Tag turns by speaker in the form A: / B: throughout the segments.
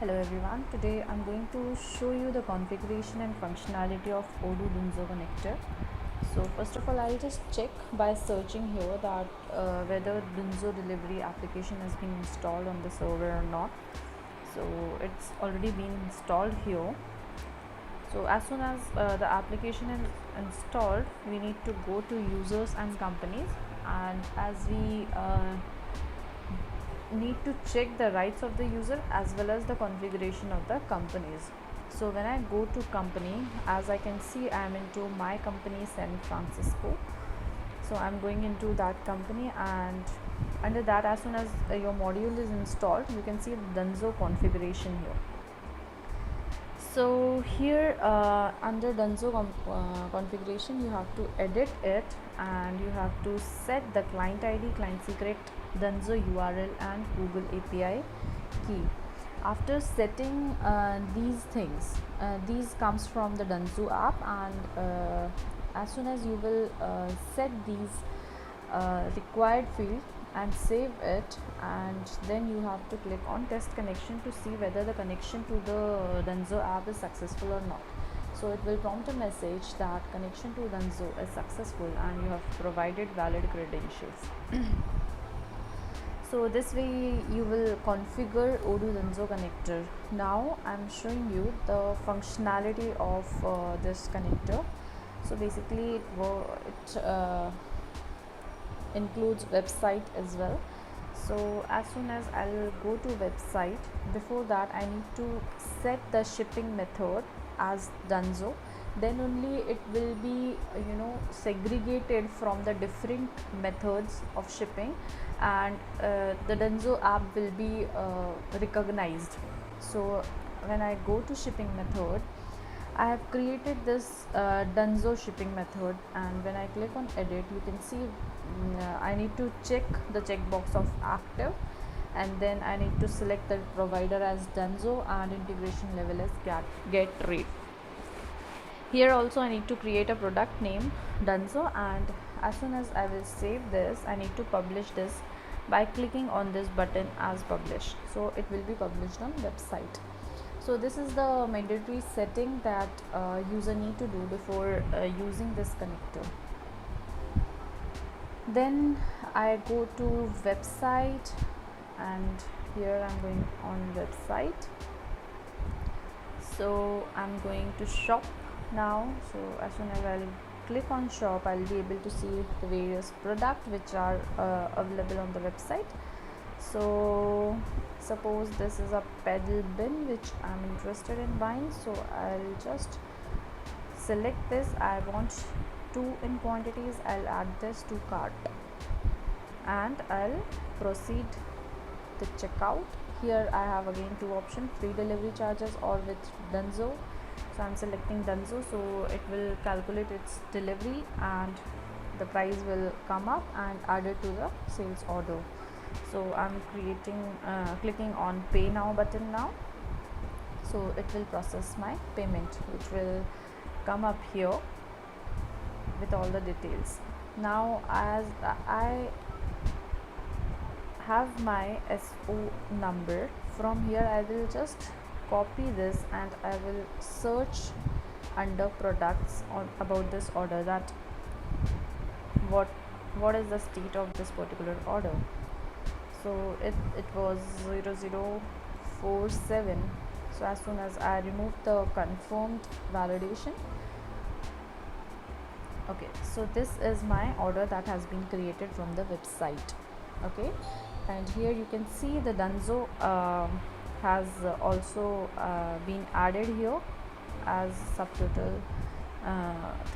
A: Hello everyone, today I'm going to show you the configuration and functionality of Odoo Dunzo connector. So first of all, I'll just check by searching here that whether Dunzo delivery application has been installed on the server or not. So it's already been installed here. So as soon as the application is installed, we need to go to users and companies, and as we need to check the rights of the user as well as the configuration of the companies. So when I go to company, as I can see, I am into my company San Francisco. So I'm going into that company, and under that, as soon as your module is installed, you can see the Dunzo configuration here. So here under Dunzo configuration, you have to edit it, and you have to set the client ID, client secret, Dunzo URL and Google API key. After setting these things, these comes from the Dunzo app, and as soon as you will set these required field and save it, and then you have to click on test connection to see whether the connection to the Dunzo app is successful or not. So it will prompt a message that connection to Dunzo is successful and you have provided valid credentials. So this way you will configure Odoo Dunzo connector. Now I'm showing you the functionality of this connector. So basically it includes website as well. So as soon as I'll go to website, before that I need to set the shipping method as Dunzo. Then only it will be segregated from the different methods of shipping, and the Dunzo app will be recognized. So when I go to shipping method, I have created this Dunzo shipping method, and when I click on edit, you can see I need to check the checkbox of active, and then I need to select the provider as Dunzo and integration level as get rate. Here also I need to create a product name Dunzo, and as soon as I will save this, I need to publish this by clicking on this button as publish. So it will be published on website. So this is the mandatory setting that user need to do before using this connector. Then I go to website, and here I'm going on website. So I'm going to shop now. So as soon as I'll click on shop, I'll be able to see the various products which are available on the website. So suppose this is a pedal bin which I'm interested in buying, so I'll just select this. I want 2 in quantities. I'll add this to cart, and I'll proceed the checkout. Here I have again 2 options: free delivery charges or with Dunzo. So I'm selecting Dunzo, so it will calculate its delivery and the price will come up and added to the sales order. So I'm clicking on pay now button now. So it will process my payment, which will come up here with all the details. Now as I have my SO number, from here I will just copy this and I will search under products about this order, that what is the state of this particular order. So it was 0047. So as soon as I remove the confirmed validation, okay, so this is my order that has been created from the website. Okay, and here you can see the Dunzo has also been added here as subtotal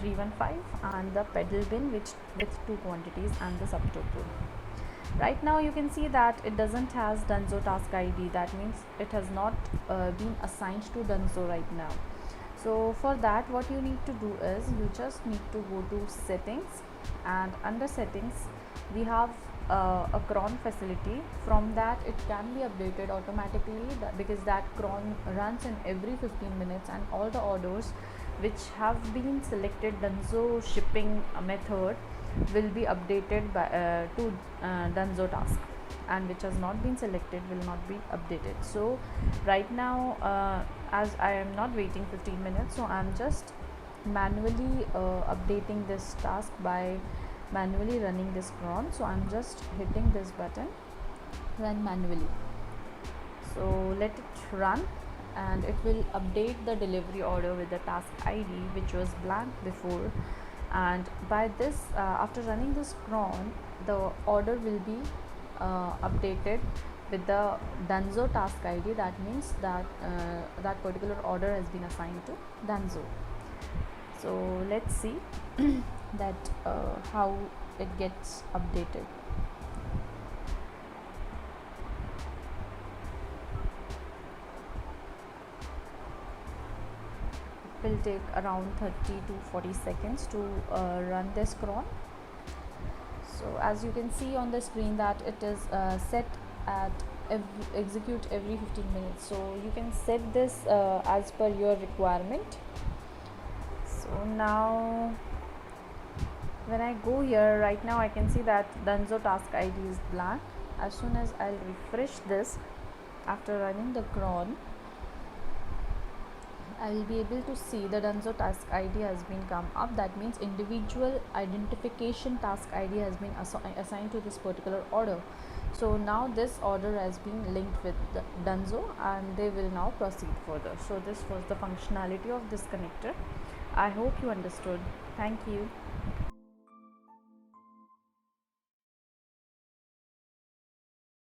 A: 315, and the pedal bin which with 2 quantities and the subtotal. Right now you can see that it doesn't has Dunzo task ID. That means it has not been assigned to Dunzo right now. So for that, what you need to do is you just need to go to settings, and under settings we have a cron facility. From that it can be updated automatically, because that cron runs in every 15 minutes, and all the orders which have been selected Dunzo shipping method will be updated by to Dunzo task. and which has not been selected will not be updated. So right now, as I am not waiting 15 minutes, so I'm just manually updating this task by manually running this cron. So I'm just hitting this button, run manually. So let it run, and it will update the delivery order with the task id which was blank before. And by this, after running this cron, the order will be updated with the Dunzo task id. That means that that particular order has been assigned to Dunzo. So let's see that how it gets updated. Will take around 30 to 40 seconds to run this cron. So as you can see on the screen that it is set at execute every 15 minutes. So you can set this as per your requirement. So now when I go here, right now I can see that Dunzo task id is blank. As soon as I'll refresh this after running the cron, I will be able to see the Dunzo task ID has been come up. That means individual identification task ID has been assigned to this particular order. So now this order has been linked with the Dunzo, and they will now proceed further. So this was the functionality of this connector. I hope you understood. Thank you.